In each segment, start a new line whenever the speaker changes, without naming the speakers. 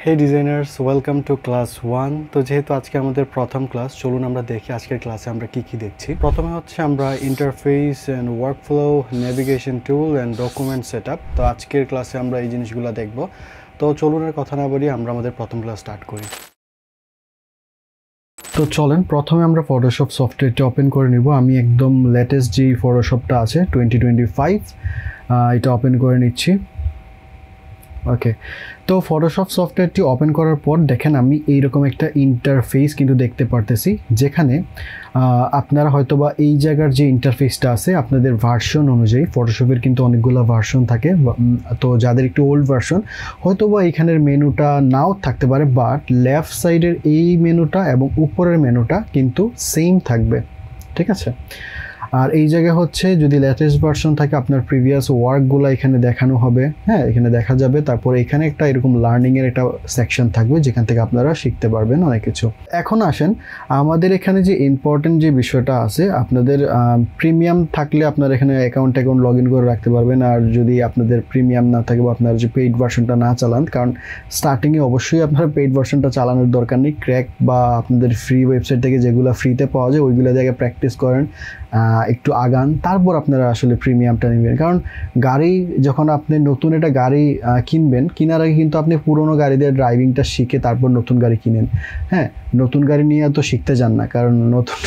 Hey designers, welcome to class 1। তো যেহেতু আজকে আমাদের প্রথম ক্লাস, চলুন আমরা দেখি আজকের ক্লাসে আমরা কি কি দেখছি। প্রথমে হচ্ছে আমরা interface and workflow, navigation tool and document setup. তো আজকের ক্লাসে আমরা এই জিনিসগুলো দেখব। তো চলুন আর কথা না বলি, আমরা আমাদের প্রথম ক্লাস স্টার্ট করি। তো চলেন প্রথমে আমরা ফটোশপ সফটওয়্যারটি ওপেন করে নিব। আমি একদম লেটেস্ট যে ফটোশপটা আছে 2025 এটা ওপেন করে নিচ্ছি। ওকে, তো ফটোশপ সফটওয়্যারটি ওপেন করার পর দেখেন আমি এইরকম একটা ইন্টারফেস কিন্তু দেখতে পারতেছি, যেখানে আপনারা হয়তোবা এই জায়গার যে ইন্টারফেসটা আছে আপনাদের ভার্সন অনুযায়ী, ফটোশপের কিন্তু অনেকগুলো ভার্সন থাকে, তো যাদের একটু ওল্ড ভার্সন হয়তোবা এখানের মেনুটা নাও থাকতে পারে, বাট লেফট সাইডের এই মেনুটা এবং উপরের মেনুটা কিন্তু সেম থাকবে, ঠিক আছে। আর এই জায়গায় হচ্ছে যদি লেটেস্ট ভার্সন থাকে আপনার প্রিভিয়াস ওয়ার্কগুলো এখানে দেখানো হবে, হ্যাঁ এখানে দেখা যাবে। তারপর এখানে একটা এরকম লার্নিংয়ের একটা সেকশন থাকবে যেখান থেকে আপনারা শিখতে পারবেন অনেক কিছু। এখন আসেন আমাদের এখানে যে ইম্পর্টেন্ট যে বিষয়টা আছে, আপনাদের প্রিমিয়াম থাকলে আপনারা এখানে অ্যাকাউন্ট লগ ইন করে রাখতে পারবেন। আর যদি আপনাদের প্রিমিয়াম না থাকে বা আপনারা যে পেইড ভার্সনটা না চালান, কারণ স্টার্টিংয়ে অবশ্যই আপনারা পেইড ভার্সনটা চালানোর দরকার নেই। ক্র্যাক বা আপনাদের ফ্রি ওয়েবসাইট থেকে যেগুলো ফ্রিতে পাওয়া যায় ওইগুলো জায়গায় প্র্যাকটিস করেন, একটু আগান, তারপর আপনারা আসলে প্রিমিয়ামটা নেবেন। কারণ গাড়ি যখন আপনি নতুন একটা গাড়ি কিনবেন, কেনার আগে কিন্তু আপনি পুরোনো গাড়ি দিয়ে ড্রাইভিংটা শিখে তারপর নতুন গাড়ি কিনেন। হ্যাঁ, নতুন গাড়ি নিয়ে তো শিখতে যান না, কারণ নতুন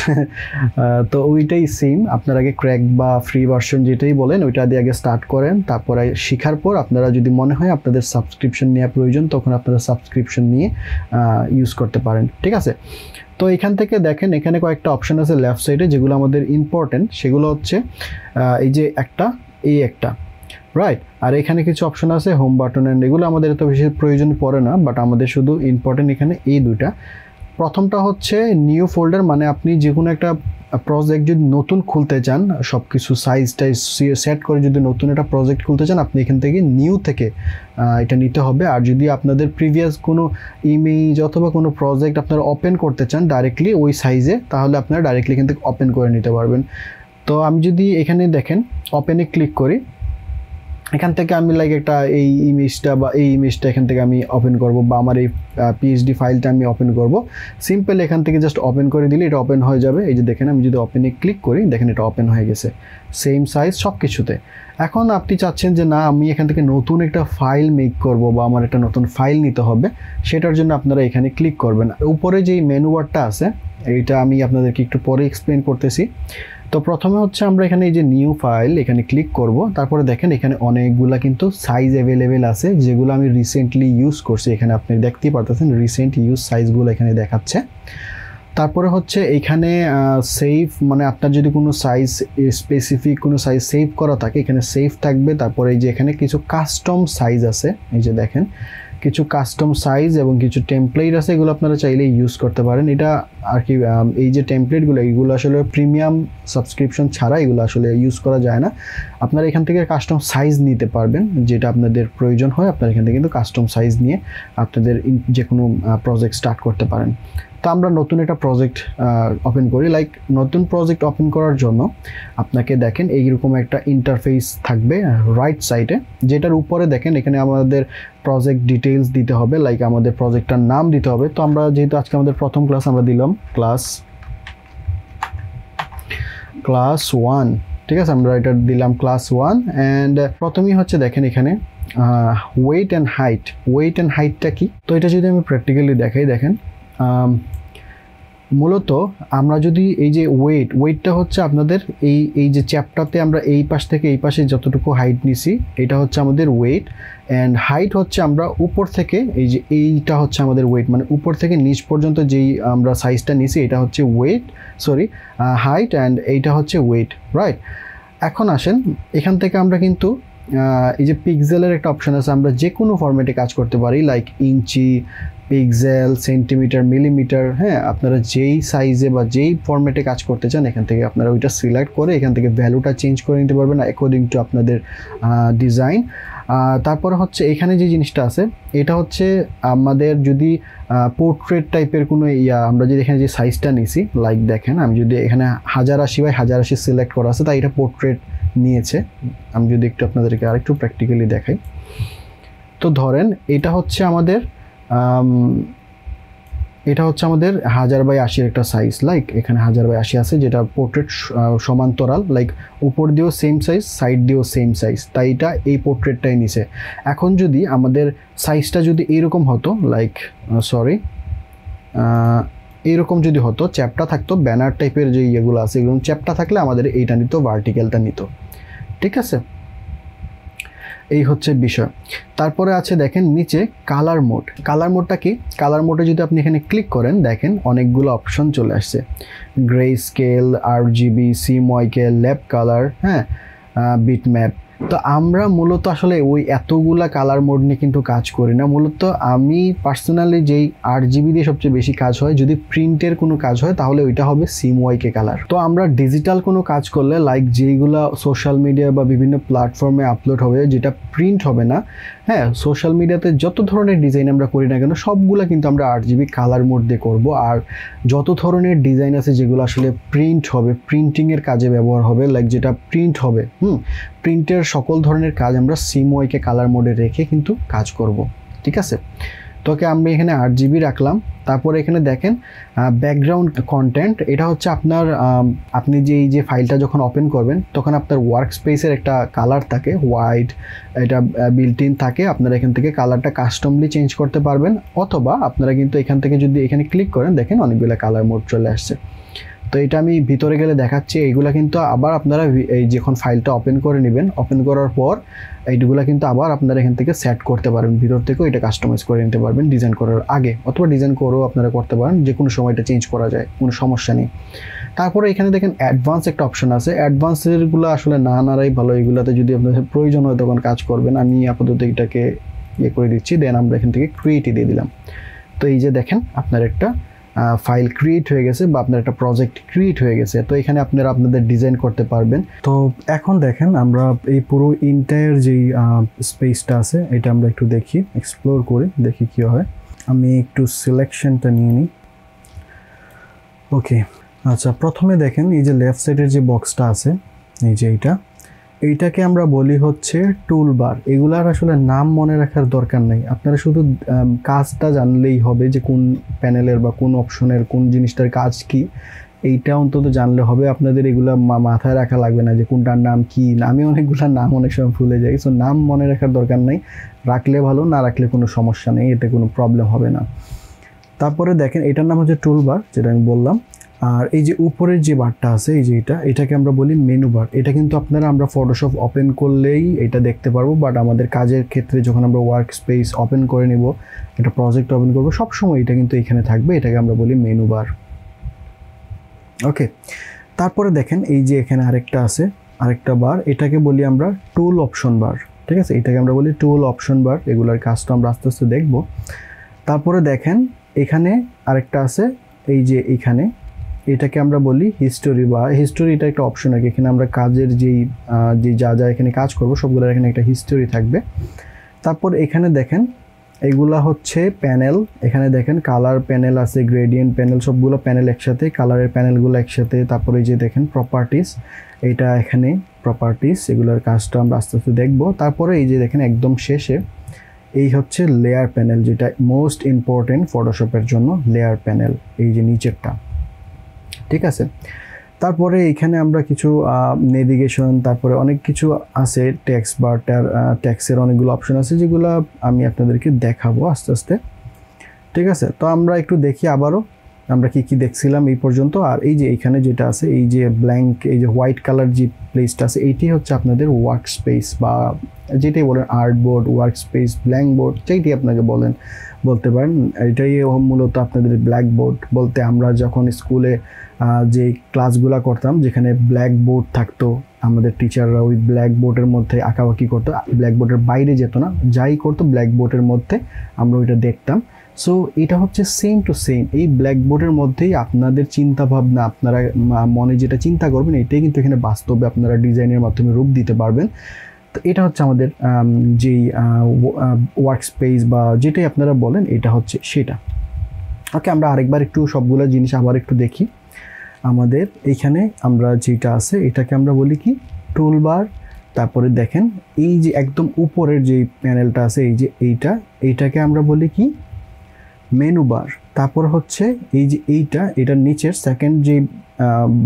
তো ওইটাই সেম। আপনার আগে ক্র্যাক বা ফ্রি ভার্সন যেটাই বলেন ওইটা দিয়ে আগে স্টার্ট করেন, তারপরে শেখার পর আপনারা যদি মনে হয় আপনাদের সাবস্ক্রিপশন নেওয়া প্রয়োজন, তখন আপনারা সাবস্ক্রিপশন নিয়ে ইউজ করতে পারেন, ঠিক আছে। তো এখান থেকে দেখেন এখানে কয়েকটা অপশন আছে লেফট সাইডে, যেগুলো আমাদের ইম্পর্টেন্ট। সেগুলো হচ্ছে এই যে একটা রাইট, আর এখানে কিছু অপশন আছে হোম বাটন, অ্যান্ড এগুলো আমাদের এত বেশি প্রয়োজন পড়ে না, বাট আমাদের শুধু ইম্পর্টেন্ট এখানে এই দুইটা। প্রথমটা হচ্ছে নিউ ফোল্ডার, মানে আপনি যে কোনো একটা প্রজেক্ট যদি নতুন খুলতে চান, সব কিছু সাইজ টাইজ সেট করে যদি নতুন একটা প্রজেক্ট খুলতে চান, আপনি এখান থেকে নিউ থেকে এটা নিতে হবে। আর যদি আপনাদের প্রিভিয়াস কোনো ইমেজ অথবা কোনো প্রজেক্ট আপনারা ওপেন করতে চান ডাইরেক্টলি ওই সাইজে, তাহলে আপনারা ডাইরেক্টলি এখান থেকে ওপেন করে নিতে পারবেন। তো আমি যদি এখানে দেখেন ওপেনে ক্লিক করি, এখান থেকে আমি একটা এই ইমেজটা এখান থেকে আমি ওপেন করব, বা আমার এই পিএইচডি ফাইলটা আমি ওপেন করব। সিম্পল এখান থেকে জাস্ট ওপেন করে দিলে এটা ওপেন হয়ে যাবে। এই যে দেখেন আমি যদি ওপেনে ক্লিক করি, দেখেন এটা ওপেন হয়ে গেছে, সেম সাইজ সব কিছুতে। এখন আপনি চাচ্ছেন যে না আমি এখান থেকে নতুন একটা ফাইল মেক করব, বা আমার একটা নতুন ফাইল নিতে হবে, সেটার জন্য আপনারা এখানে ক্লিক করবেন। উপরে যেই মেনু বারটা আছে এইটা আমি আপনাদেরকে একটু পরে এক্সপ্লেন করতেছি। তো প্রথমে হচ্ছে আমরা এখানে এই যে নিউ ফাইল এখানে ক্লিক করব। তারপরে দেখেন এখানে অনেকগুলা কিন্তু সাইজ অ্যাভেলেবেল আছে, যেগুলো আমি রিসেন্টলি ইউজ করছি। এখানে আপনি দেখতেই পারতেছেন রিসেন্ট ইউজ সাইজগুলো এখানে দেখাচ্ছে। তারপরে হচ্ছে এখানে সেভ, মানে আপনার যদি কোনো সাইজ স্পেসিফিক কোনো সাইজ সেভ করা থাকে এখানে সেভ থাকবে। তারপরে এই যে এখানে কিছু কাস্টম সাইজ আছে, এই যে দেখেন কিছু কাস্টম সাইজ এবং কিছু টেমপ্লেট আছে, এগুলো আপনারা চাইলে ইউজ করতে পারেন। এটা আর কি এই যে টেমপ্লেটগুলো এইগুলো আসলে প্রিমিয়াম সাবস্ক্রিপশন ছাড়া এগুলো আসলে ইউজ করা যায় না। আপনারা এখান থেকে কাস্টম সাইজ নিতে পারবেন, যেটা আপনাদের প্রয়োজন হয় আপনারা এখান থেকে কিন্তু কাস্টম সাইজ নিয়ে আপনাদের যে কোনো প্রজেক্ট স্টার্ট করতে পারেন। তো আমরা নতুন একটা প্রজেক্ট ওপেন করি। নতুন প্রজেক্ট ওপেন করার জন্য আপনাকে দেখেন এইরকম একটা ইন্টারফেস থাকবে রাইট সাইডে, যেটার উপরে দেখেন এখানে আমাদের প্রজেক্ট ডিটেইলস দিতে হবে, আমাদের প্রজেক্টটার নাম দিতে হবে। তো আমরা যেহেতু আজকে আমাদের প্রথম ক্লাস, আমরা দিলাম ক্লাস 1, ঠিক আছে, আমরা এটা দিলাম ক্লাস 1। অ্যান্ড প্রথমেই হচ্ছে দেখেন এখানে ওয়েট অ্যান্ড হাইটটা কি। তো এটা যদি আমি প্র্যাকটিক্যালি দেখাই, দেখেন মূলত আমরা যদি এই যে ওয়েটটা হচ্ছে আপনাদের এই যে চ্যাপটাতে আমরা এই পাশ থেকে এই পাশে যতটুকু হাইট নিছি এটা হচ্ছে আমাদের ওয়েট, অ্যান্ড হাইট হচ্ছে আমরা উপর থেকে এইটা হচ্ছে আমাদের ওয়েট, মানে উপর থেকে নিচ পর্যন্ত যেই আমরা সাইজটা নিছি এটা হচ্ছে হাইট, অ্যান্ড এইটা হচ্ছে ওয়েট, রাইট। এখন আসেন এখান থেকে আমরা কিন্তু এই যে পিক্সেলের একটা অপশন আছে, আমরা যে কোনো ফরম্যাটে কাজ করতে পারি, ইঞ্চি, পিক্সেল, সেন্টিমিটার, মিলিমিটার। হ্যাঁ, আপনারা যেই সাইজে বা যেই ফরম্যাটে কাজ করতে চান এখান থেকে আপনারা ওইটা সিলেক্ট করে এখান থেকে ভ্যালুটা চেঞ্জ করে নিতে পারবেন অ্যাকর্ডিং টু আপনাদের ডিজাইন। তারপরে হচ্ছে এখানে যে জিনিসটা আছে এটা হচ্ছে আমাদের যদি পোর্ট্রেট টাইপের কোনো আমরা যদি এখানে যে সাইজটা নিছি, দেখেন আমি যদি এখানে 1080x1080 সিলেক্ট করা আছে, তাই এটা পোর্ট্রেট নিয়েছে। আমি যদি একটু আপনাদেরকে আরেকটু প্র্যাকটিক্যালি দেখাই, তো ধরেন এটা হচ্ছে আমাদের এটা হচ্ছে আমাদের 1000x80 একটা সাইজ, লাইক এখানে 1000x80 আছে, যেটা পোর্ট্রেট সমান্তরাল, লাইক উপর দিয়েও সেম সাইজ, সাইড দিয়েও সেম সাইজ, তাই এটা এই পোর্ট্রেটটাই নিছে। এখন যদি আমাদের সাইজটা যদি এইরকম হতো, লাইক এইরকম যদি হতো, চ্যাপটা থাকতো, ব্যানার টাইপের যে ইয়েগুলো আছে এগুলো চ্যাপটা থাকলে আমাদের এইটা নিত, ভার্টিক্যালটা নিত। ঠিক আছে, এই হচ্ছে বিষয়। তারপরে আছে দেখেন নিচে কালার মোড। কালার মোডটা কি? কালার মোডে যদি আপনি এখানে ক্লিক করেন, দেখেন অনেকগুলো অপশন চলে আসছে, grey scale, RGB, CMYK, lab colour, হ্যাঁ, বিটম্যাপ। তো আমরা মূলত আসলে ওই এতগুলা কালার মোড নিয়ে কিন্তু কাজ করি না। মূলত আমি পার্সোনালি যেই RGB দিয়ে সবচেয়ে বেশি কাজ হয়, যদি প্রিন্টের কোনো কাজ হয় তাহলে ওইটা হবে CMYK কালার। তো আমরা ডিজিটাল কোনো কাজ করলে, লাইক যেইগুলা সোশ্যাল মিডিয়া বা বিভিন্ন প্ল্যাটফর্মে আপলোড হবে, যেটা প্রিন্ট হবে না, হ্যাঁ, সোশ্যাল মিডিয়াতে যত ধরনের ডিজাইন আমরা করি না কেন সবগুলা কিন্তু আমরা RGB কালার মোড দিয়ে করব। আর যত ধরনের ডিজাইন আছে যেগুলো আসলে প্রিন্ট হবে, প্রিন্টিংয়ের কাজে ব্যবহার হবে, লাইক যেটা প্রিন্ট হবে, প্রিন্টের সকল ধরনের কাজ আমরা CMYK কালার মোডে রেখে কিন্তু কাজ করব। ঠিক আছে, তোকে আমি এখানে 8GB রাখলাম। তারপরে এখানে দেখেন ব্যাকগ্রাউন্ড কন্টেন্ট, এটা হচ্ছে আপনার আপনি যে ফাইলটা যখন ওপেন করবেন তখন আপনার ওয়ার্ক স্পেসের একটা কালার থাকে, হোয়াইট, এটা বিল্ট ইন থাকে। আপনারা এখান থেকে কালারটা কাস্টমলি চেঞ্জ করতে পারবেন, অথবা আপনারা কিন্তু এখান থেকে যদি এখানে ক্লিক করেন, দেখেন অনেকগুলো কালার মোড চলে আসছে। তো এটা আমি ভিতরে গেলে দেখাচ্ছি। এইগুলা কিন্তু আবার আপনারা এই যখন ফাইলটা ওপেন করে নেবেন, ওপেন করার পর এইগুলা কিন্তু আবার আপনারা এখান থেকে সেট করতে পারবেন, ভিতর থেকেও এটা কাস্টমাইজ করে নিতে পারবেন ডিজাইন করার আগে, অথবা ডিজাইন করেও আপনারা করতে পারেন, যে কোনো সময় এটা চেঞ্জ করা যায়, কোনো সমস্যা নেই। তারপরে এখানে দেখেন অ্যাডভান্স একটা অপশন আছে। অ্যাডভান্সেরগুলো আসলে না নাড়াই ভালো, এগুলোতে যদি আপনাদের প্রয়োজন হয় তখন কাজ করবেন। আমি আপাতত এটাকে ইয়ে করে দিচ্ছি, দেন আমরা এখান থেকে ক্রিয়েটই দিয়ে দিলাম। তো এই যে দেখেন আপনার একটা ফাইল ক্রিয়েট হয়ে গেছে, বা আপনার একটা প্রজেক্ট ক্রিয়েট হয়ে গেছে। তো এখানে আপনারা আপনাদের ডিজাইন করতে পারবেন। তো এখন দেখেন আমরা এই পুরো ইন্টায়ার যেই স্পেসটা আছে এটা আমরা একটু দেখি, এক্সপ্লোর করে দেখি কী হয়। আমি একটু সিলেকশনটা নিয়ে নিই। ওকে, আচ্ছা, প্রথমে দেখেন এই যে লেফট সাইডের যে বক্সটা আছে, এই যে এইটাকে আমরা বলি হচ্ছে টুল বার। এগুলার আসলে নাম মনে রাখার দরকার নেই, আপনারা শুধু কাজটা জানলেই হবে, যে কোন প্যানেলের বা কোন অপশনের কোন জিনিসটার কাজ কি, এইটা অন্তত জানলে হবে। আপনাদের এগুলো মাথায় রাখা লাগবে না যে কোনটার নাম কি। আমি অনেকগুলোর নাম অনেক সময় ভুলে যাই, সো নাম মনে রাখার দরকার নেই, রাখলে ভালো, না রাখলে কোনো সমস্যা নেই, এতে কোনো প্রবলেম হবে না। তারপরে দেখেন এটার নাম হচ্ছে টুল বার, যেটা আমি বললাম। আর এই যে উপরের যে বারটা আছে, এই যে এটাকে আমরা বলি মেনু বার। এটা কিন্তু আমরা ফটোশপ ওপেন করলেই এটা দেখতে পারবো, বাট আমাদের কাজের ক্ষেত্রে যখন আমরা ওয়ার্ক স্পেস ওপেন করে নিব, এটা প্রজেক্ট ওপেন করবো, সবসময় এটা কিন্তু এখানে থাকবে, এটাকে আমরা বলি মেনু বার। ওকে, তারপরে দেখেন এই যে এখানে আরেকটা আছে, আরেকটা বার, এটাকে বলি আমরা টুল অপশন বার। ঠিক আছে, এটাকে আমরা বলি টুল অপশন বার। এগুলোর কাজটা আমরা আস্তে আস্তে দেখব। তারপরে দেখেন এখানে আরেকটা আছে, এই যে এখানে, এটাকে আমরা বলি হিস্টোরি বা হিস্টোরি। এটা একটা অপশন আর কি, এখানে আমরা কাজের যে যা এখানে কাজ করব সবগুলোর এখানে একটা হিস্টোরি থাকবে। তারপর এখানে দেখেন এগুলা হচ্ছে প্যানেল, এখানে দেখেন কালার প্যানেল আছে, গ্রেডিয়েন্ট প্যানেল, সবগুলো প্যানেল একসাথে, কালারের প্যানেলগুলো একসাথে। তারপরে এই যে দেখেন প্রপার্টিস, এটা এখানে প্রপার্টিস, এগুলোর কাজটা আমরা আস্তে আস্তে দেখব। তারপরে এই যে দেখেন একদম শেষে এই হচ্ছে লেয়ার প্যানেল, যেটা মোস্ট ইম্পর্টেন্ট ফটোশপের জন্য, লেয়ার প্যানেল, এই যে নিচেরটা। ঠিক আছে, তারপরে এখানে আমরা কিছু নেভিগেশন, তারপরে অনেক কিছু আছে, টেক্সট বা ট্যাক্সের অনেকগুলো অপশন আছে, যেগুলো আমি আপনাদেরকে দেখাবো আস্তে আস্তে। ঠিক আছে, তো আমরা একটু দেখি আবারও আমরা কি দেখছিলাম এই পর্যন্ত। আর এই যে এইখানে যেটা আছে, এই যে ব্ল্যাঙ্ক, এই যে হোয়াইট কালার যে প্লেসটা আছে, এইটি হচ্ছে আপনাদের ওয়ার্ক স্পেস, বা যেটাই বলেন art board, work space, blank board, যেইটি আপনাকে বলতে পারেন। এটাই মূলত আপনাদের ব্ল্যাক বোর্ড বলতে, আমরা যখন স্কুলে যে ক্লাসগুলো করতাম, যেখানে ব্ল্যাক বোর্ড থাকতো, আমাদের টিচাররা ওই ব্ল্যাক বোর্ডের মধ্যে আঁকাবাকি করতো, ব্ল্যাক বোর্ডের বাইরে যেত না, যাই করতো ব্ল্যাক বোর্ডের মধ্যে আমরা ওইটা দেখতাম। সো এটা হচ্ছে সেম টু সেম, এই ব্ল্যাক বোর্ডের মধ্যেই আপনাদের চিন্তা ভাবনা, আপনারা মনে যেটা চিন্তা করবেন, এটাই কিন্তু এখানে বাস্তবে আপনারা ডিজাইনের মাধ্যমে রূপ দিতে পারবেন। তো এটা হচ্ছে আমাদের যেই ওয়ার্ক স্পেস বা যেটাই আপনারা বলেন, এটা হচ্ছে সেটা। ওকে, আমরা আরেকবার একটু সবগুলো জিনিস আবার একটু দেখি। আমাদের এইখানে আমরা যেটা আছে এটাকে আমরা বলি কি টুলবার। তারপরে দেখেন এই যে একদম উপরের যে প্যানেলটা আছে, এই যে এইটাকে আমরা বলি কি মেনু বার, তারপর হচ্ছে এই যে এটার নিচের সেকেন্ড যে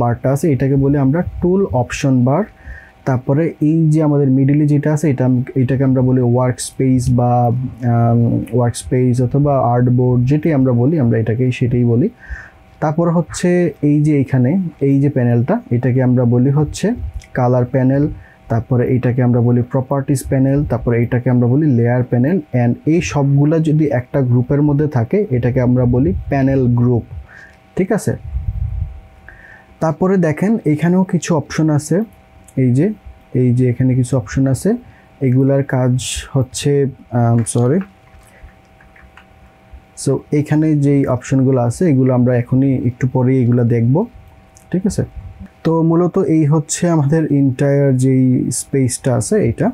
বারটা আছে এটাকে বলি আমরা টুল অপশন বার। তারপরে এই যে আমাদের মিডলে যেটা আছে এটাকে আমরা বলি ওয়ার্ক স্পেস অথবা আর্টবোর্ড, যেটাই আমরা বলি আমরা সেটাই বলি। তারপর হচ্ছে এই যে এখানে এই যে প্যানেলটা এটাকে আমরা বলি হচ্ছে কালার প্যানেল। তারপরে এইটাকে আমরা বলি প্রপার্টিস প্যানেল। তারপরে এইটাকে আমরা বলি লেয়ার প্যানেল। অ্যান্ড এই সবগুলা যদি একটা গ্রুপের মধ্যে থাকে এটাকে আমরা বলি প্যানেল গ্রুপ, ঠিক আছে। তারপরে দেখেন এখানেও কিছু অপশন আছে, এই যে এখানে কিছু অপশন আছে, এগুলার কাজ হচ্ছে সো এখানে যেই অপশনগুলো আছে এগুলো আমরা এখনই একটু পরেই এগুলো দেখব, ঠিক আছে। তো মূলত এই হচ্ছে আমাদের এন্টায়ার যেই স্পেসটা আছে এটা।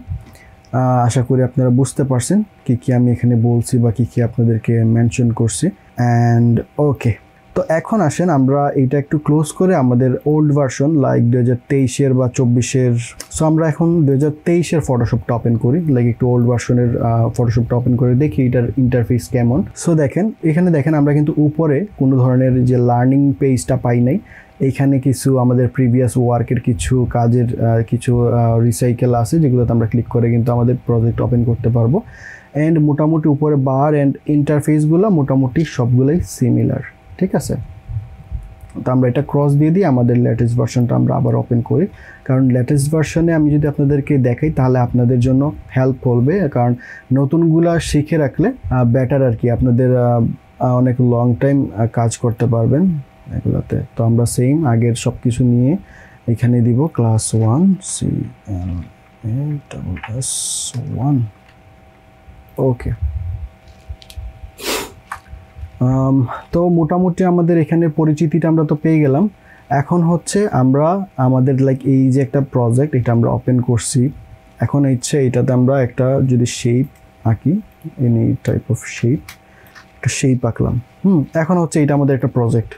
আশা করি আপনারা বুঝতে পারছেন কি আমি এখানে বলছি বা কি আপনাদেরকে মেনশন করছি। অ্যান্ড ওকে, তো এখন আসেন আমরা এইটা একটু ক্লোজ করে আমাদের ওল্ড ভার্সন লাইক 2023-এর বা 24-এর, সো আমরা এখন 2023-এর ফটোশপটা ওপেন করি, লাইক একটু ওল্ড ভার্সনের ফটোশপটা ওপেন করে দেখি এটার ইন্টারফেস কেমন। সো এখানে দেখেন আমরা কিন্তু উপরে কোনো ধরনের যে লার্নিং পেজটা পাই নাই। এইখানে কিছু আমাদের প্রিভিয়াস ওয়ার্কের কিছু কাজের কিছু রিসাইকেল আছে যেগুলোতে আমরা ক্লিক করে কিন্তু আমাদের প্রজেক্ট ওপেন করতে পারবো। অ্যান্ড মোটামুটি উপরে বার অ্যান্ড ইন্টারফেসগুলো মোটামুটি সবগুলোই সিমিলার, ঠিক আছে। তো আমরা এটা ক্রস দিয়ে দিই, আমাদের লেটেস্ট ভার্সনটা আমরা আবার ওপেন করি, কারণ লেটেস্ট ভার্সনে আমি যদি আপনাদেরকে দেখাই তাহলে আপনাদের জন্য হেল্প হবে, কারণ নতুনগুলা শিখে রাখলে বেটার আর কি, আপনাদের অনেক লং টাইম কাজ করতে পারবেন এগুলোতে। তো আমরা সেম আগের সব কিছু নিয়ে এখানে দিব ক্লাস 1 CLASS1। ওকে, তো মোটামুটি আমাদের এখানে পরিচিতিটা আমরা তো পেয়ে গেলাম। এখন হচ্ছে আমরা আমাদের লাইক এই যে একটা প্রজেক্ট এটা আমরা ওপেন করছি, এখন ইচ্ছে এটাতে আমরা একটা যদি শেপ আঁকি, এনি টাইপ অফ শেপ আঁকলাম। এখন হচ্ছে এটা আমাদের একটা প্রজেক্ট,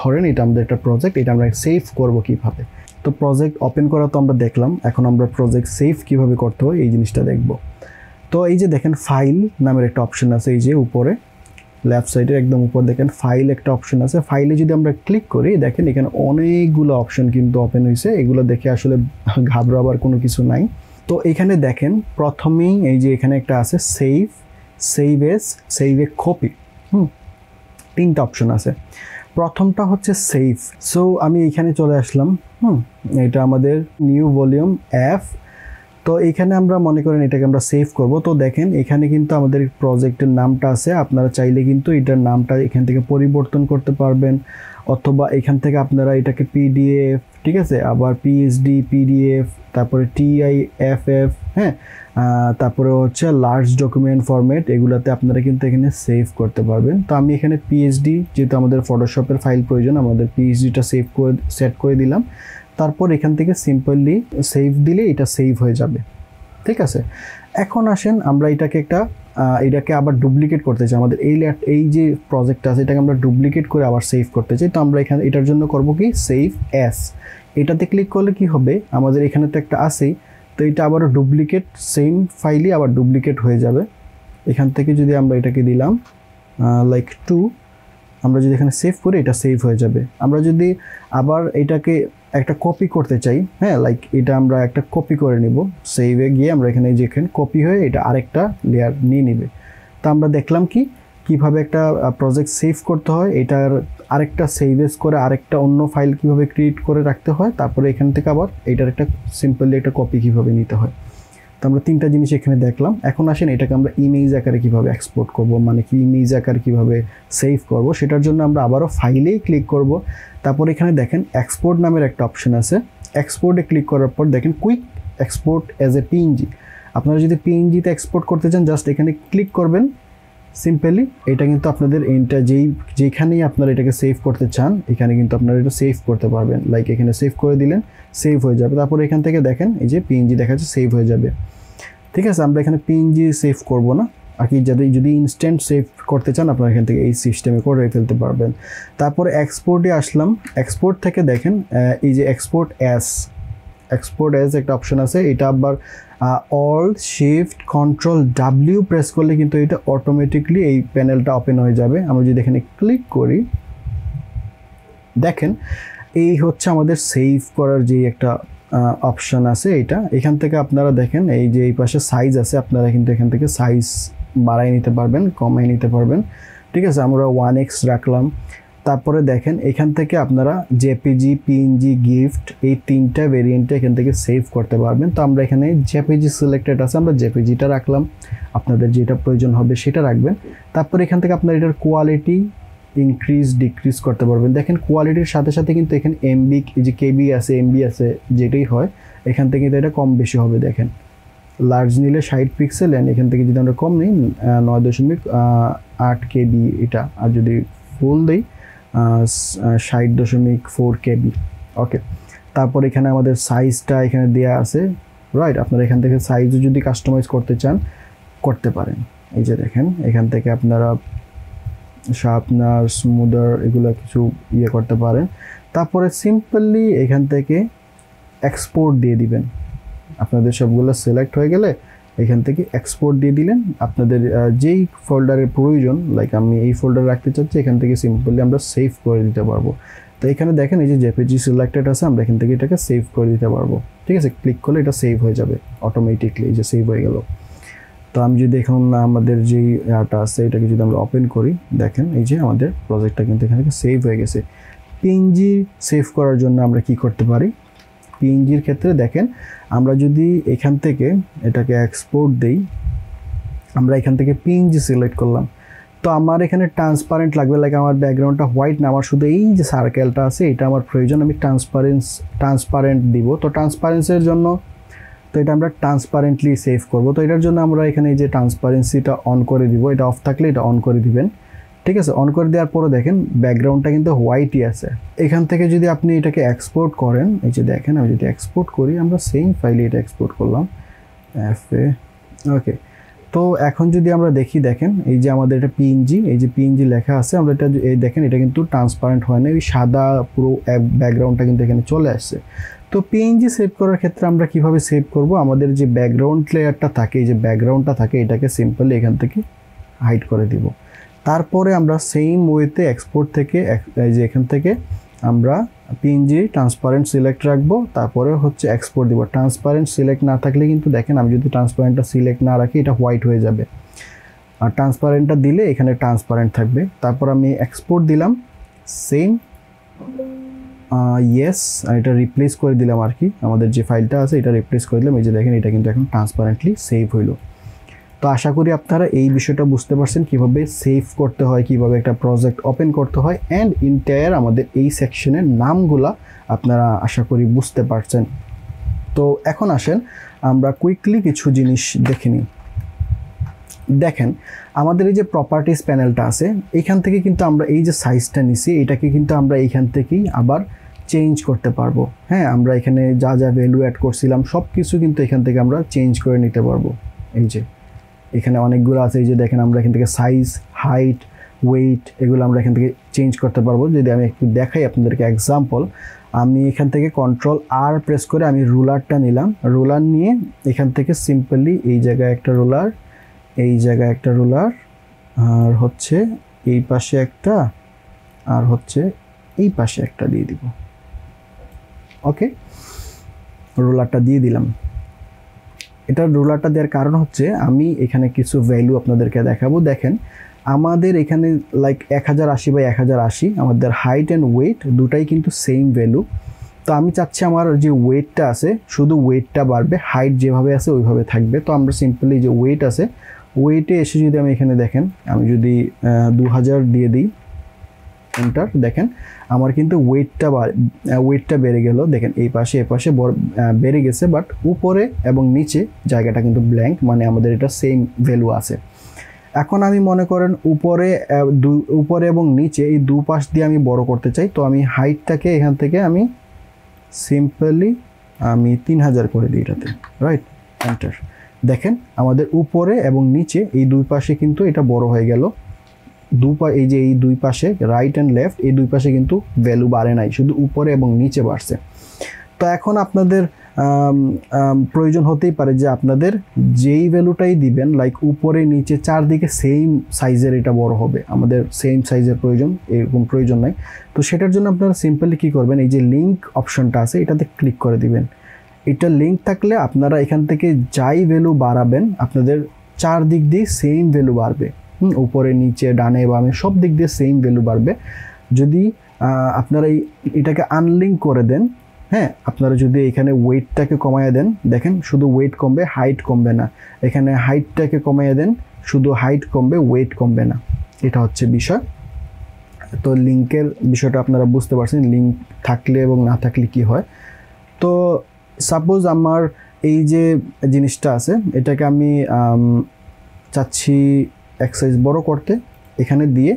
ধরেন এটা আমাদের একটা প্রজেক্ট, এটা আমরা সেভ করব কিভাবে। তো প্রজেক্ট ওপেন করা তো আমরা দেখলাম, এখন আমরা প্রজেক্ট সেভ কিভাবে করতে হয় এই জিনিসটা দেখব। তো এই যে দেখেন ফাইল নামের একটা অপশন আছে, এই যে উপরে লেফট সাইডে একদম উপর দেখেন ফাইল একটা অপশন আছে। ফাইলে যদি আমরা ক্লিক করি দেখেন এখানে অনেকগুলো অপশন কিন্তু ওপেন হয়েছে, এগুলো দেখে আসলে ঘাবড়াবার কোনো কিছু নাই। তো এখানে দেখেন প্রথমেই এই যে এখানে একটা আছে সেভ এ কপি, তিনটা অপশন আছে। প্রথমটা হচ্ছে সেভ, সো আমি এখানে চলে আসলাম। এটা আমাদের নিউ ভলিউম F। তো এখানে আমরা মনে করেন এটাকে আমরা সেভ করব। তো দেখেন এখানে কিন্তু আমাদের প্রজেক্টের নামটা আছে, আপনারা চাইলে কিন্তু এটার নামটা এখান থেকে পরিবর্তন করতে পারবেন, অথবা এখান থেকে আপনারা এটাকে PDF, ঠিক আছে, আবার PSD, PDF, তারপরে TIFF, হ্যাঁ, তারপরে হচ্ছে লার্জ ডকুমেন্ট ফরম্যাট, এগুলাতে আপনারা কিন্তু এখানে সেভ করতে পারবেন। তো আমি এখানে PSD, যেহেতু আমাদের ফটোশপের ফাইল প্রয়োজন, আমাদের PSDটা সেট করে দিলাম। তারপর এখান থেকে সিম্পলি সেভ দিলে এটা সেভ হয়ে যাবে, ঠিক আছে। এখন আসেন আমরা এটাকে আবার ডুপ্লিকেট করতে চাই, আমাদের এই যে প্রজেক্টটা আছে এটাকে আমরা ডুপ্লিকেট করে আবার সেভ করতে চাই। তো আমরা এখানে এটার জন্য করব কি, সেভ অ্যাস, এটাতে ক্লিক করলে কি হবে, আমাদের এখানে তো একটা আছেই, তো এটা আবারও ডুপ্লিকেট, সেম ফাইলই আবার ডুপ্লিকেট হয়ে যাবে। এখান থেকে যদি আমরা এটাকে দিলাম লাইক 2, আমরা যদি এখানে সেভ করি এটা সেভ হয়ে যাবে। আমরা যদি আবার এটাকে একটা কপি করতে চাই, হ্যাঁ, লাইক এটা আমরা একটা কপি করে নিব, সেভে গিয়ে আমরা এখানে যেখানে কপি হয়ে এটা আরেকটা লেয়ার নিয়ে নিবে। তো আমরা দেখলাম কিভাবে একটা প্রজেক্ট সেভ করতে হয়, এটার আরেকটা সেভেস করে আরেকটা অন্য ফাইল কিভাবে ক্রিয়েট করে রাখতে হয়, তারপরে এখান থেকে আবার এটার একটা সিম্পলি একটা কপি কিভাবে নিতে হয়। তো আমরা তিনটা জিনিস এখানে দেখলাম। এখন আসেন এটাকে আমরা ইমেজ আকারে কিভাবে এক্সপোর্ট করব, মানে কি ইমেজ আকারে কিভাবে সেভ করব, সেটার জন্য আমরা আবারও ফাইলেই ক্লিক করব। তারপর এখানে দেখেন এক্সপোর্ট নামের একটা অপশন আছে, এক্সপোর্টে ক্লিক করার পর দেখেন quick export as a PNG। আপনারা যদি PNG-তে এক্সপোর্ট করতে চান জাস্ট এখানে ক্লিক করবেন সিম্পলি, এটা কিন্তু আপনাদের যেখানেই আপনারা এটাকে সেভ করতে চান এখানে কিন্তু আপনারা এটা সেভ করতে পারবেন, লাইক এখানে সেভ করে দিলেন, সেভ হয়ে যাবে। তারপর এখান থেকে দেখেন এই যে PNG দেখা যাচ্ছে সেভ হয়ে যাবে, ঠিক আছে। আমরা এখানে PNG সেভ করব না আর কি, যদি ইনস্ট্যান্ট সেভ করতে চান আপনারা এখান থেকে এই সিস্টেমে করে ফেলতে পারবেন। তারপরে এক্সপোর্টে আসলাম, এক্সপোর্ট থেকে দেখেন এই যে এক্সপোর্ট অ্যাস, এক্সপোর্ট অ্যাজ একটা অপশন আছে, এটা আবার all shift control W press করলে কিন্তু এটা অটোমেটিকলি এই প্যানেলটা ওপেন হয়ে যাবে। আমরা যদি এখানে ক্লিক করি, দেখেন এই হচ্ছে আমাদের সেভ করার যে একটা অপশন আছে, এটা এখান থেকে আপনারা দেখেন এই যে এই পাশে সাইজ আছে, আপনারা কিন্তু এখান থেকে সাইজ বাড়াই নিতে পারবেন, কমাই নিতে পারবেন, ঠিক আছে। আমরা 1x রাখলাম। তারপরে দেখেন এখান থেকে আপনারা জেপিজি, পিএনজি, গিফট এই তিনটা ভেরিয়েন্টে এখান থেকে সেভ করতে পারবেন। তো আমরা এখানে জেপিজি সিলেক্টেড আছে, আমরা জেপিজিটা রাখলাম, আপনাদের যেটা প্রয়োজন হবে সেটা রাখবেন। তারপর এখান থেকে আপনার এটার কোয়ালিটি ইনক্রিজ ডিক্রিজ করতে পারবেন। দেখেন কোয়ালিটির সাথে সাথে কিন্তু এখানে এমবি, এই যে কেবি আছে, এমবি আছে, যেটাই হয় এখান থেকে কিন্তু এটা কম বেশি হবে। দেখেন লার্জ নিলে 60 পিক্সেল, অ্যান্ড এখান থেকে যদি আমরা কম নিই 9.8 কেবি এটা, আর যদি ফুল দিই 60.4 কেবি। ওকে, তারপর এখানে আমাদের সাইজটা এখানে দেওয়া আছে, রাইট। আপনারা এখান থেকে সাইজও যদি কাস্টমাইজ করতে চান করতে পারেন। এই যে দেখেন এখান থেকে আপনারা শার্পনার, স্মুদার এগুলো কিছু ইয়ে করতে পারেন। তারপরে সিম্পলি এখান থেকে এক্সপোর্ট দিয়ে দিবেন। আপনাদের সবগুলো সিলেক্ট হয়ে গেলে এখান থেকে এক্সপোর্ট দিয়ে দিলেন। আপনাদের যেই ফোল্ডারের প্রয়োজন, লাইক আমি এই ফোল্ডার রাখতে চাচ্ছি, এখান থেকে সিম্পলি আমরা সেভ করে দিতে পারবো। তো এখানে দেখেন এই যে জেপিজি সিলেক্টেড আছে, আমরা এখান থেকে এটাকে সেভ করে দিতে পারবো, ঠিক আছে। ক্লিক করলে এটা সেভ হয়ে যাবে অটোমেটিকলি, এই যে সেভ হয়ে গেল। তো আমি যদি এখন আমাদের যেই এটা আছে এটাকে যদি আমরা ওপেন করি, দেখেন এই যে আমাদের প্রজেক্টটা কিন্তু এখান থেকে সেভ হয়ে গেছে। পিএনজি সেভ করার জন্য আমরা কি করতে পারি, পিএনজির ক্ষেত্রে দেখেন আমরা যদি এখান থেকে এটাকে এক্সপোর্ট দেই, আমরা এখান থেকে পিএনজি সিলেক্ট করলাম। তো আমার এখানে ট্রান্সপারেন্ট লাগবে, লাইক আমার ব্যাকগ্রাউন্ডটা হোয়াইট না, আমার শুধু এই যে সার্কেলটা আছে এটা আমার প্রয়োজন, আমি ট্রান্সপারেন্ট দিব। তো ট্রান্সপারেন্সির জন্য তো এটা আমরা ট্রান্সপারেন্টলি সেভ করব। তো এটার জন্য আমরা এখানে এই যে ট্রান্সপারেন্সিটা অন করে দিব, এটা অফ থাকলে এটা অন করে দিবেন, ঠিক আছে। অন করে দেওয়ার পরে দেখেন ব্যাকগ্রাউন্ডটা কিন্তু হোয়াইটই আছে। এখান থেকে যদি আপনি এটাকে এক্সপোর্ট করেন, এই যে দেখেন আমি যদি এক্সপোর্ট করি, আমরা সেম ফাইলে এটা এক্সপোর্ট করলাম এফএ। ওকে, তো এখন যদি আমরা দেখি, দেখেন এই যে আমাদের এটা পিএনজি, এই যে পিএনজি লেখা আছে, আমরা এটা এই দেখেন এটা কিন্তু ট্রান্সপারেন্ট হয় না, এই সাদা পুরো ব্যাকগ্রাউন্ডটা কিন্তু এখানে চলে আসছে। তো পিএনজি সেভ করার ক্ষেত্রে আমরা কিভাবে সেভ করব, আমাদের যে ব্যাকগ্রাউন্ড লেয়ারটা থাকে, এই যে ব্যাকগ্রাউন্ডটা থাকে, এটাকে সিম্পলি এখান থেকে হাইড করে দিব। তারপরে আমরা সেম ওয়েতে এক্সপোর্ট থেকে এই যে এখান থেকে আমরা পিএনজি ট্রান্সপারেন্ট সিলেক্ট রাখবো, তারপরে হচ্ছে এক্সপোর্ট দিব। ট্রান্সপারেন্ট সিলেক্ট না থাকলে কিন্তু দেখেন আমি যদি ট্রান্সপারেন্টটা সিলেক্ট না রাখি এটা হোয়াইট হয়ে যাবে, আর ট্রান্সপারেন্টটা দিলে এখানে ট্রান্সপারেন্ট থাকবে। তারপর আমি এক্সপোর্ট দিলাম, সেম ইয়েস, এটা রিপ্লেস করে দিলাম আর কি, আমাদের যে ফাইলটা আছে এটা রিপ্লেস করে দিলাম। এই যে দেখেন এটা কিন্তু এখন ট্রান্সপারেন্টলি সেভ হইলো। তো আশা করি আপনারা এই বিষয়টা বুঝতে পারছেন কিভাবে সেভ করতে হয়, কিভাবে একটা প্রজেক্ট ওপেন করতে হয়, অ্যান্ড ইন্টায়ার আমাদের এই সেকশনের নামগুলা আপনারা আশা করি বুঝতে পারছেন। তো এখন আসেন আমরা কুইকলি কিছু জিনিস দেখে নিই। দেখেন আমাদের এই যে প্রপার্টিস প্যানেলটা আছে, এখান থেকে কিন্তু আমরা এই যে সাইজটা নিছি এটাকে কিন্তু আমরা এইখান থেকেই আবার চেঞ্জ করতে পারবো। হ্যাঁ, আমরা এখানে যা যা ভ্যালু অ্যাড করছিলাম সব কিছু কিন্তু এখান থেকে আমরা চেঞ্জ করে নিতে পারবো। এই যে এখানে অনেকগুলো আছে, এই যে দেখেন আমরা এখান থেকে সাইজ, হাইট, ওয়েট এগুলো আমরা এখান থেকে চেঞ্জ করতে পারবো। যদি আমি একটু দেখাই আপনাদেরকে এক্সাম্পল, আমি এখান থেকে কন্ট্রোল আর প্রেস করে আমি রুলারটা নিলাম, রুলার নিয়ে এখান থেকে সিম্পলি এই জায়গায় একটা রুলার, এই জায়গায় একটা রুলার, আর হচ্ছে এই পাশে একটা, আর হচ্ছে এই পাশে একটা দিয়ে দিব। ওকে, রুলারটা দিয়ে দিলাম। এটা রুলারটা দেওয়ার কারণ হচ্ছে আমি এখানে কিছু ভ্যালু আপনাদেরকে দেখাবো। দেখেন আমাদের এখানে লাইক 1080 বাই 1080, আমাদের হাইট অ্যান্ড ওয়েট দুটাই কিন্তু সেম ভ্যালু। তো আমি চাচ্ছি আমার যে ওয়েটটা আছে শুধু ওয়েটটা বাড়বে, হাইট যেভাবে আছে ওইভাবে থাকবে। তো আমরা সিম্পলি যে ওয়েট আছে, ওয়েটে এসে যদি আমি এখানে দেখেন, আমি যদি 2000 দিয়ে দিই, এন্টার, দেখেন আমার কিন্তু ওয়েটটা বেড়ে গেল। দেখেন এই পাশে এ পাশে বেড়ে গেছে, বাট উপরে এবং নিচে জায়গাটা কিন্তু ব্ল্যাঙ্ক, মানে আমাদের এটা সেম ভ্যালু আছে। এখন আমি মনে করেন উপরে এবং নিচে এই দুপাশ দিয়ে আমি বড় করতে চাই। তো আমি হাইটটাকে এখান থেকে আমি সিম্পলি আমি 3000 করে দিই এটাতে, রাইট, এন্টার। দেখেন আমাদের উপরে এবং নিচে এই দুই পাশে কিন্তু এটা বড় হয়ে গেল। এই যে এই দুই পাশে রাইট অ্যান্ড লেফট এই দুই পাশে কিন্তু ভ্যালু বাড়ে নাই, শুধু উপরে এবং নিচে বাড়ছে। তো এখন আপনাদের প্রয়োজন হতেই পারে যে আপনাদের যেই ভ্যালুটাই দিবেন লাইক উপরে নিচে চারদিকে সেম সাইজের এটা বড় হবে, আমাদের সেম সাইজের প্রয়োজন, এরকম প্রয়োজন নাই। তো সেটার জন্য আপনারা সিম্পলি কী করবেন, এই যে লিঙ্ক অপশনটা আছে এটাতে ক্লিক করে দিবেন। এটা লিঙ্ক থাকলে আপনারা এখান থেকে যাই ভ্যালু বাড়াবেন আপনাদের চারদিক দিয়ে সেম ভ্যালু বাড়বে, উপরে নিচে ডানে বামে সব দিক দিয়ে সেম ভ্যালু বাড়বে। যদি আপনারা এটাকে আনলিঙ্ক করে দেন, হ্যাঁ, আপনারা যদি এখানে ওয়েটটাকে কমাইয়ে দেন, দেখেন শুধু ওয়েট কমবে, হাইট কমবে না। এখানে হাইটটাকে কমাইয়ে দেন, শুধু হাইট কমবে, ওয়েট কমবে না। এটা হচ্ছে বিষয়। তো লিঙ্কের বিষয়টা আপনারা বুঝতে পারছেন, লিঙ্ক থাকলে এবং না থাকলে কি হয়। তো সাপোজ আমার এই যে জিনিসটা আছে এটাকে আমি চাচ্ছি এক সাইজ বড় করতে, এখানে দিয়ে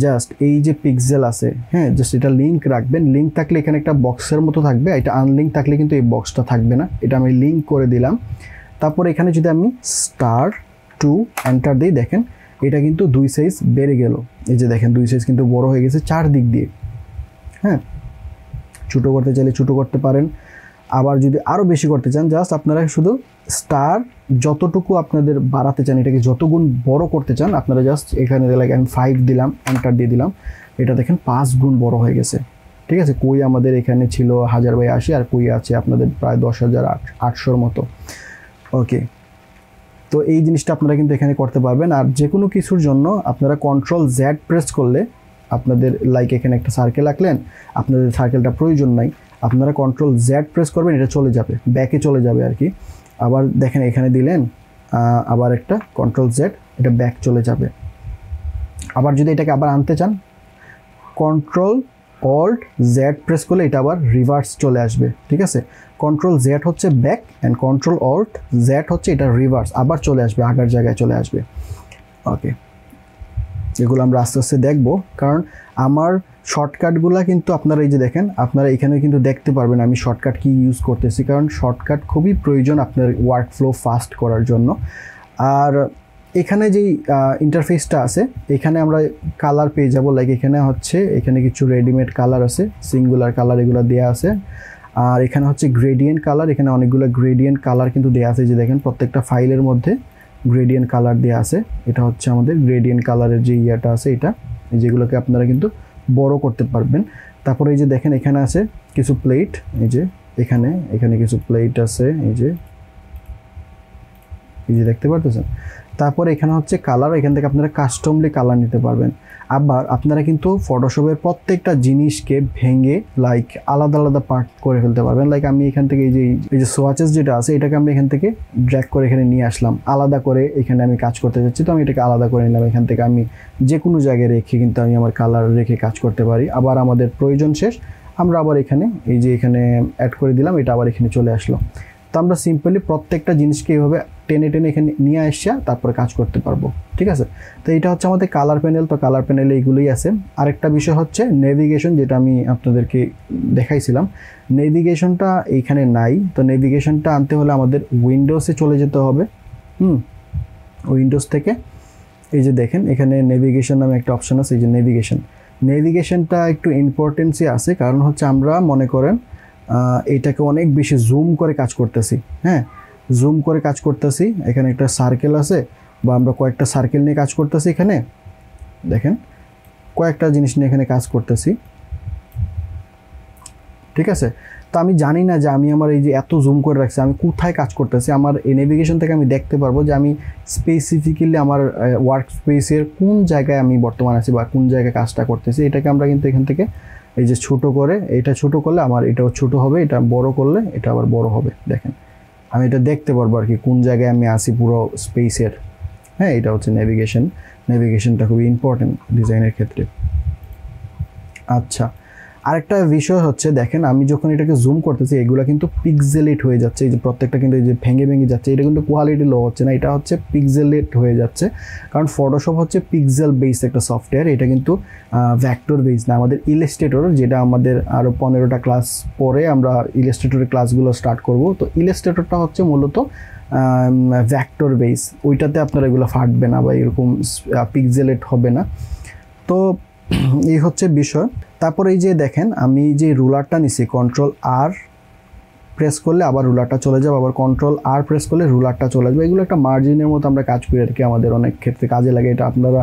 জাস্ট এই যে পিক্সেল আছে, হ্যাঁ, জাস্ট এটা লিঙ্ক রাখবেন। লিঙ্ক থাকলে এখানে একটা বক্সের মতো থাকবে, এটা আনলিঙ্ক থাকলে কিন্তু এই বক্সটা থাকবে না। এটা আমি লিঙ্ক করে দিলাম। তারপর এখানে যদি আমি *2 এন্টার দিই, দেখেন এটা কিন্তু 2 সাইজ বেড়ে গেল। এই যে দেখেন 2 সাইজ কিন্তু বড় হয়ে গেছে চারদিক দিয়ে। হ্যাঁ, ছোটো করতে চাইলে ছোটো করতে পারেন, আবার যদি আরও বেশি করতে চান জাস্ট আপনারা শুধু স্টার যতটুকু আপনাদের বাড়াতে চান, এটাকে যত গুণ বড় করতে চান আপনারা জাস্ট এখানে লাইক আমি 5 দিলাম, এন্টার দিয়ে দিলাম, এটা দেখেন 5 গুণ বড় হয়ে গেছে। ঠিক আছে, কই আমাদের এখানে ছিল 1000/80 আর কই আছে আপনাদের প্রায় 10,800 মতো। ওকে, তো এই জিনিসটা আপনারা কিন্তু এখানে করতে পারবেন। আর যে কোনো কিছুর জন্য আপনারা Ctrl+Z প্রেস করলে আপনাদের লাইক এখানে একটা সার্কেল আঁকলেন, আপনাদের সার্কেলটা প্রয়োজন নাই, আপনারা Ctrl+Z প্রেস করবেন, এটা চলে যাবে, ব্যাকে চলে যাবে আর কি। আবার দেখেন এখানে দিলেন আবার একটা Ctrl+Z, এটা ব্যাক চলে যাবে। আবার যদি এটাকে আবার আনতে চান Ctrl+Alt+Z প্রেস করলে এটা আবার রিভার্স চলে আসবে। ঠিক আছে, Ctrl+Z হচ্ছে ব্যাক অ্যান্ড Ctrl+Alt+Z হচ্ছে এটা রিভার্স, আবার চলে আসবে, আগের জায়গায় চলে আসবে। ওকে, এগুলো আমরা আস্তে আস্তে দেখবো, কারণ আমার শর্টকাটগুলো কিন্তু আপনারা এই যে দেখেন, আপনারা এখানে কিন্তু দেখতে পারবেন আমি শর্টকাট কি ইউজ করতেছি, কারণ শর্টকাট খুবই প্রয়োজন আপনার ওয়ার্কফ্লো ফাস্ট করার জন্য। আর এখানে যেই ইন্টারফেসটা আছে এখানে আমরা কালার পেয়ে যাব, লাইক এখানে হচ্ছে এখানে কিছু রেডিমেড কালার আছে, সিঙ্গুলার কালার এগুলো দেওয়া আছে। আর এখানে হচ্ছে গ্রেডিয়েন্ট কালার, এখানে অনেকগুলো গ্রেডিয়েন্ট কালার কিন্তু দেওয়া আছে, যে দেখেন প্রত্যেকটা ফাইলের মধ্যে গ্রেডিয়েন্ট কালার দেওয়া আছে। এটা হচ্ছে আমাদের গ্রেডিয়েন্ট কালারের যে ইয়াটা আছে, এটা যেগুলোকে আপনারা কিন্তু বড় করতে পারবেন। তারপরে এই যে দেখেন এখানে আছে কিছু প্লেট, এই যে এখানে কিছু প্লেট আছে, এই যে দেখতে পারতেছেন। তারপর এখানে হচ্ছে কালার, এখান থেকে আপনারা কাস্টমলি কালার নিতে পারবেন। আবার আপনারা কিন্তু ফটোশপের প্রত্যেকটা জিনিসকে ভেঙে লাইক আলাদা আলাদা পার্ট করে ফেলতে পারবেন। লাইক আমি এখান থেকে এই যে সোয়াচেস যেটা আছে এটাকে আমি এখান থেকে ড্র্যাগ করে এখানে নিয়ে আসলাম, আলাদা করে এখানে আমি কাজ করতে যাচ্ছি, তো আমি এটাকে আলাদা করে নিলাম। এখান থেকে আমি যে কোনো জায়গায় রেখে কিন্তু আমি আমার কালার রেখে কাজ করতে পারি। আবার আমাদের প্রয়োজন শেষ আমরা আবার এখানে এখানে অ্যাড করে দিলাম, এটা আবার এখানে চলে আসলো। তো আমরা সিম্পলি প্রত্যেকটা জিনিসকে এইভাবে টেনে এখানে নিয়ে আসা তারপরে কাজ করতে পারবো। ঠিক আছে, তো এটা হচ্ছে আমাদের কালার প্যানেল। তো কালার প্যানেলে এইগুলোই আছে। আরেকটা বিষয় হচ্ছে নেভিগেশন, যেটা আমি আপনাদেরকে দেখাইছিলাম, নেভিগেশনটা এইখানে নাই। তো নেভিগেশনটা আনতে হলে আমাদের উইন্ডোজে চলে যেতে হবে। উইন্ডোজ থেকে এই যে দেখেন এখানে নেভিগেশন নামে একটা অপশন আছে, এই যে নেভিগেশনটা একটু ইম্পর্টেন্সই আছে, কারণ হচ্ছে আমরা মনে করেন এইটাকে অনেক বেশি জুম করে কাজ করতেছি। হ্যাঁ, জুম করে কাজ করতেছি, এখানে একটা সার্কেল আছে বা আমরা কয়েকটা সার্কেল নিয়ে কাজ করতেছি। এখানে দেখেন কয়েকটা জিনিস নিয়ে এখানে কাজ করতেছি। ঠিক আছে, তো আমি জানি না যে আমি আমার এই যে এত জুম করে রাখছি আমি কোথায় কাজ করতেছি। আমার এই নেভিগেশন থেকে আমি দেখতে পারবো যে আমি স্পেসিফিক্যালি আমার ওয়ার্ক স্পেসের কোন জায়গায় আমি বর্তমান আছি বা কোন জায়গায় কাজটা করতেছি। এটাকে আমরা কিন্তু এখান থেকে এই যে ছোট করে, এটা ছোট করলে আমার এটাও ছোট হবে, এটা বড় করলে এটা আবার বড় হবে। দেখেন আমি এটা দেখতে পারবো আর কি কোন জায়গায় আমি আসি পুরো স্পেসের। হ্যাঁ, এটা হচ্ছে নেভিগেশনটা খুবই ইম্পর্টেন্ট ডিজাইনের ক্ষেত্রে। আচ্ছা, আরেকটা বিষয় হচ্ছে দেখেন আমি যখন এটাকে জুম করতেছি এগুলো কিন্তু পিক্সেলেট হয়ে যাচ্ছে, এই যে প্রত্যেকটা কিন্তু এই যে ভেঙে যাচ্ছে, এটা কিন্তু কোয়ালিটি লো হচ্ছে না, এটা হচ্ছে পিক্সেলেট হয়ে যাচ্ছে। কারণ ফটোশপ হচ্ছে পিক্সেল বেসড একটা সফটওয়্যার, এটা কিন্তু ভেক্টর বেসড না। আমাদের ইলাস্ট্রেটর, যেটা আমাদের আরও 15টা ক্লাস পরে আমরা ইলাস্ট্রেটরের ক্লাসগুলো স্টার্ট করব, তো ইলাস্ট্রেটরটা হচ্ছে মূলত ভেক্টর বেস, ওইটাতে আপনারা এগুলো ফাটবে না বা এরকম পিক্সেলেট হবে না। তো এই হচ্ছে বিষয়। তারপর এই যে দেখেন আমি যে রুলারটা নিছি Ctrl+R প্রেস করলে আবার রুলারটা চলে যাবে, আবার কন্ট্রোল আর প্রেস করলে রুলারটা চলে যাবে। এগুলো একটা মার্জিনের মতো আমরা কাজ করি আর কি, আমাদের অনেক ক্ষেত্রে কাজে লাগে। এটা আপনারা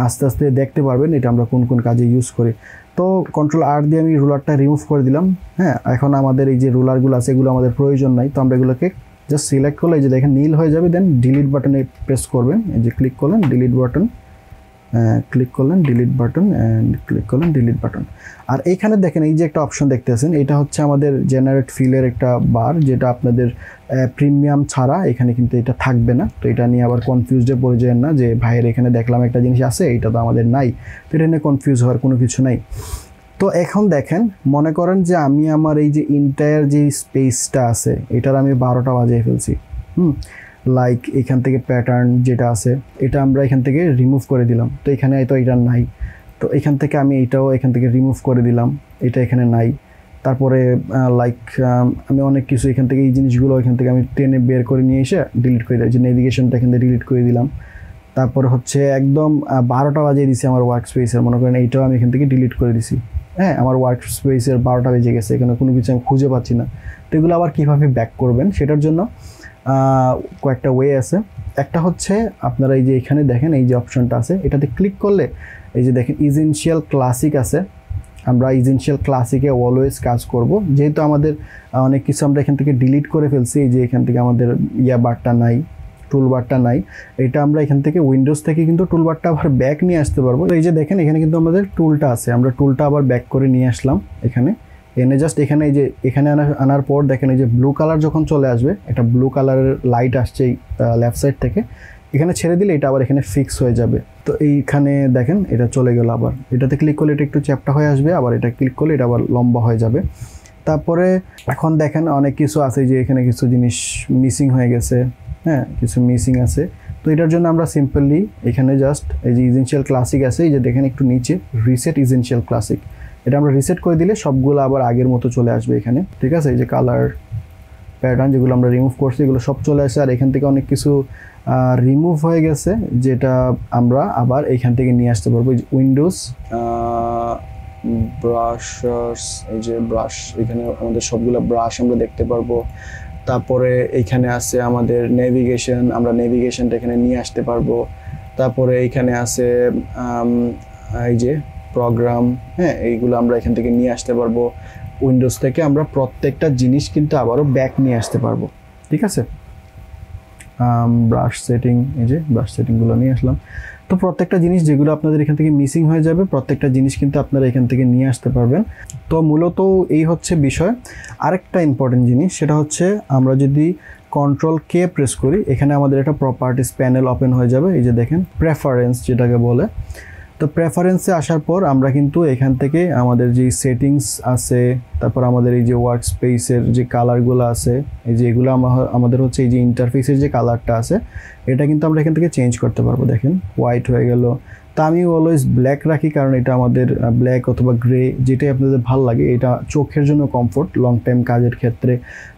আস্তে আস্তে দেখতে পারবেন এটা আমরা কোন কোন কাজে ইউজ করি। তো কন্ট্রোল আর দিয়ে আমি রুলারটা রিমুভ করে দিলাম। হ্যাঁ, এখন আমাদের এই যে রুলারগুলো আছে এগুলো আমাদের প্রয়োজন নাই, তো আমরা এগুলোকে জাস্ট সিলেক্ট করলে এই যে দেখেন নীল হয়ে যাবে, দেন ডিলিট বাটনে প্রেস করবেন, এই যে ক্লিক করলেন ডিলিট বাটন, ক্লিক করলেন ডিলিট বাটন অ্যান্ড ক্লিক করলেন ডিলিট বাটন। আর এইখানে দেখেন এই যে একটা অপশন দেখতেছেন, এটা হচ্ছে আমাদের জেনারেট ফিলের একটা বার, যেটা আপনাদের প্রিমিয়াম ছাড়া এখানে কিন্তু এটা থাকবে না। তো এটা নিয়ে আবার কনফিউজডে পড়ে যায় না যে ভাইয়ের এখানে দেখলাম একটা জিনিস আছে এটা তো আমাদের নাই, তো এটা নিয়ে কনফিউজ হওয়ার কোনো কিছু নাই। তো এখন দেখেন, মনে করেন যে আমি আমার এই যে ইন্টায়ার যে স্পেসটা আছে এটার আমি 12টা বাজিয়ে ফেলছি। লাইক এখান থেকে প্যাটার্ন যেটা আছে এটা আমরা এখান থেকে রিমুভ করে দিলাম, তো এখানে তো এটা নাই। তো এখান থেকে আমি এটাও এখান থেকে রিমুভ করে দিলাম, এটা এখানে নাই। তারপরে লাইক আমি অনেক কিছু এখান থেকে এই জিনিসগুলো এখান থেকে আমি টেনে বের করে নিয়ে এসে ডিলিট করে দিই, যে নেভিগেশনটা এখান থেকে ডিলিট করে দিলাম। তারপরে হচ্ছে একদম 12টা বাজিয়ে দিছি আমার ওয়ার্ক স্পেসের, মনে করেন এইটাও আমি এখান থেকে ডিলিট করে দিছি। হ্যাঁ, আমার ওয়ার্ক স্পেসের 12টা বেজে গেছে, এখানে কোনো কিছু আমি খুঁজে পাচ্ছি না। তো এগুলো আবার কীভাবে ব্যাক করবেন সেটার জন্য কয়েকটা ওয়ে আছে। একটা হচ্ছে আপনারা এই যে এখানে দেখেন এই যে অপশনটা আছে এটাতে ক্লিক করলে এই যে দেখেন ইসেনশিয়াল ক্লাসিক আছে, আমরা ইসেনশিয়াল ক্লাসিকে অলওয়েজ কাজ করব। যেহেতু আমাদের অনেক কিছু আমরা এখান থেকে ডিলিট করে ফেলছি, এই যে এখান থেকে আমাদের বারটা নাই, টুল বারটা নাই, এটা আমরা এখান থেকে উইন্ডোজ থেকে কিন্তু টুল বারটা আবার ব্যাক নিয়ে আসতে পারবো। এই যে দেখেন এখানে কিন্তু আমাদের টুলটা আছে, আমরা টুলটা আবার ব্যাক করে নিয়ে আসলাম এখানে এনে জাস্ট এখানে এই যে এখানে আনার পর দেখেন এই যে ব্লু কালার যখন চলে আসবে, একটা ব্লু কালারের লাইট আসছে এই লেফট সাইড থেকে, এখানে ছেড়ে দিলে এটা আবার এখানে ফিক্স হয়ে যাবে। তো এইখানে দেখেন এটা চলে গেল, আবার এটাতে ক্লিক করলে এটা একটু চ্যাপ্টা হয়ে আসবে, আবার এটা ক্লিক করলে এটা আবার লম্বা হয়ে যাবে। তারপরে এখন দেখেন অনেক কিছু আছে যে এখানে কিছু জিনিস মিসিং হয়ে গেছে, হ্যাঁ কিছু মিসিং আছে। তো এটার জন্য আমরা সিম্পলি এখানে জাস্ট এই যে ইসেনশিয়াল ক্লাসিক আছে, এই যে দেখেন একটু নিচে রিসেট ইসেনশিয়াল ক্লাসিক, এটা আমরা রিসেট করে দিলে সবগুলো আবার আগের মতো চলে আসবে এখানে। ঠিক আছে, এই যে কালার প্যাটার্ন যেগুলো আমরা রিমুভ করছি এগুলো সব চলে আসে, আর এখান থেকে অনেক কিছু রিমুভ হয়ে গেছে যেটা আমরা আবার এখান থেকে নিয়ে আসতে পারবো। উইন্ডোজ ব্রাশার্স, এই যে ব্রাশ, এখানে আমাদের সবগুলো ব্রাশ আমরা দেখতে পারবো। তারপরে এইখানে আছে আমাদের নেভিগেশন, আমরা নেভিগেশনটা এখানে নিয়ে আসতে পারবো। তারপরে এইখানে আছে এই যে প্রোগ্রাম, হ্যাঁ এইগুলো আমরা এখান থেকে নিয়ে আসতে পারবো। উইন্ডোজ থেকে আমরা প্রত্যেকটা জিনিস কিন্তু আবারও ব্যাক নিয়ে আসতে পারবো। ঠিক আছে, ব্রাশ সেটিং, এই যে ব্রাশ সেটিংগুলো নিয়ে আসলাম। তো প্রত্যেকটা জিনিস যেগুলো আপনাদের এখান থেকে মিসিং হয়ে যাবে প্রত্যেকটা জিনিস কিন্তু আপনারা এখান থেকে নিয়ে আসতে পারবেন। তো মূলত এই হচ্ছে বিষয়। আরেকটা ইম্পর্টেন্ট জিনিস সেটা হচ্ছে আমরা যদি কন্ট্রোল কে প্রেস করি এখানে আমাদের একটা প্রপার্টিস প্যানেল ওপেন হয়ে যাবে। এই যে দেখেন প্রেফারেন্স যেটাকে বলে, তো প্রেফারেন্সে আসার পর আমরা কিন্তু এখান থেকে আমাদের যে সেটিংস আছে, তারপর আমাদের এই যে ওয়ার্ক স্পেসের যে কালারগুলো আছে, এই যে এগুলো আমাদের হচ্ছে এই যে ইন্টারফেসের যে কালারটা আছে এটা কিন্তু আমরা এখান থেকে চেঞ্জ করতে পারবো। দেখেন হোয়াইট হয়ে গেল, তা আমি অলওয়েজ ব্ল্যাক রাখি কারণ এটা আমাদের ব্ল্যাক অথবা গ্রে যেটাই আপনাদের ভালো লাগে, এটা চোখের জন্য কমফোর্ট লং টাইম কাজের ক্ষেত্রে।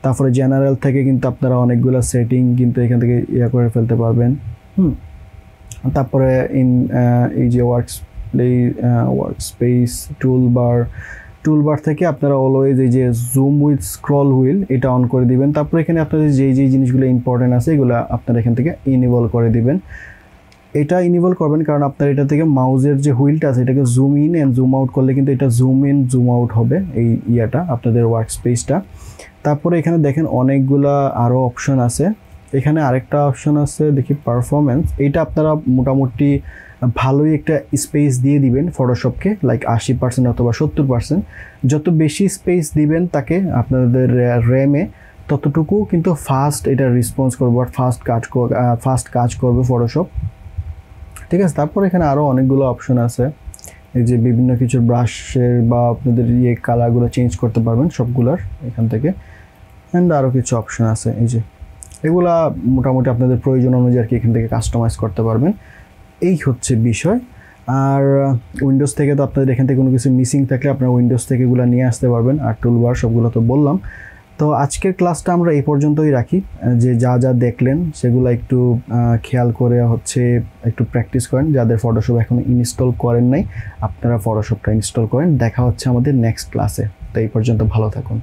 তারপরে জেনারেল থেকে কিন্তু আপনারা অনেকগুলো সেটিং কিন্তু এখান থেকে করে ফেলতে পারবেন। তারপরে এই যে ওয়ার্ক স্পেস টুলবার থেকে আপনারা অলওয়েজ এই যে জুম উইথ স্ক্রল হুইল এটা অন করে দিবেন। তারপরে এখানে আপনাদের যেই জিনিসগুলো ইম্পর্টেন্ট আছে এগুলো আপনারা এখান থেকে ইনেবল করে দিবেন। এটা ইনেবল করবেন কারণ আপনার এটা থেকে মাউজের যে হুইলটা আছে এটাকে zoom in and zoom out করলে কিন্তু এটা জুম ইন জুম আউট হবে এই আপনাদের ওয়ার্ক স্পেসটা। তারপরে এখানে দেখেন অনেকগুলা আরও অপশন আছে। এখানে আরেকটা অপশন আছে দেখি পারফরমেন্স, এইটা আপনারা মোটামুটি ভালোই একটা স্পেস দিয়ে দিবেন ফটোশপকে, লাইক 80% অথবা 70%। যত বেশি স্পেস দিবেন তাকে আপনাদের র্যামে ততটুকু কিন্তু ফাস্ট এটা রেসপন্স করবে আর ফাস্ট কাজ করবে ফটোশপ। ঠিক আছে, তারপর এখানে আরও অনেকগুলো অপশন আছে, এই যে বিভিন্ন কিছু ব্রাশের বা আপনাদের কালারগুলো চেঞ্জ করতে পারবেন সবগুলার এখান থেকে, অ্যান্ড আরও কিছু অপশন আছে এই যে এগুলা মোটামুটি আপনাদের প্রয়োজন অনুযায়ী আর কি এখান থেকে কাস্টমাইজ করতে পারবেন। এই হচ্ছে বিষয়। আর উইন্ডোজ থেকে তো আপনাদের এখান থেকে কোনো কিছু মিসিং থাকলে আপনারা উইন্ডোজ থেকে এগুলো নিয়ে আসতে পারবেন। আর টুলবার সবগুলো তো বললাম। তো আজকের ক্লাসটা আমরা এই পর্যন্তই রাখি, যে যা দেখলেন সেগুলো একটু খেয়াল করে হচ্ছে একটু প্র্যাকটিস করেন। যাদের ফটোশপ এখনো ইনস্টল করেন নাই আপনারা ফটোশপটা ইনস্টল করেন। দেখা হচ্ছে আমাদের নেক্সট ক্লাসে। তো এই পর্যন্ত ভালো থাকুন।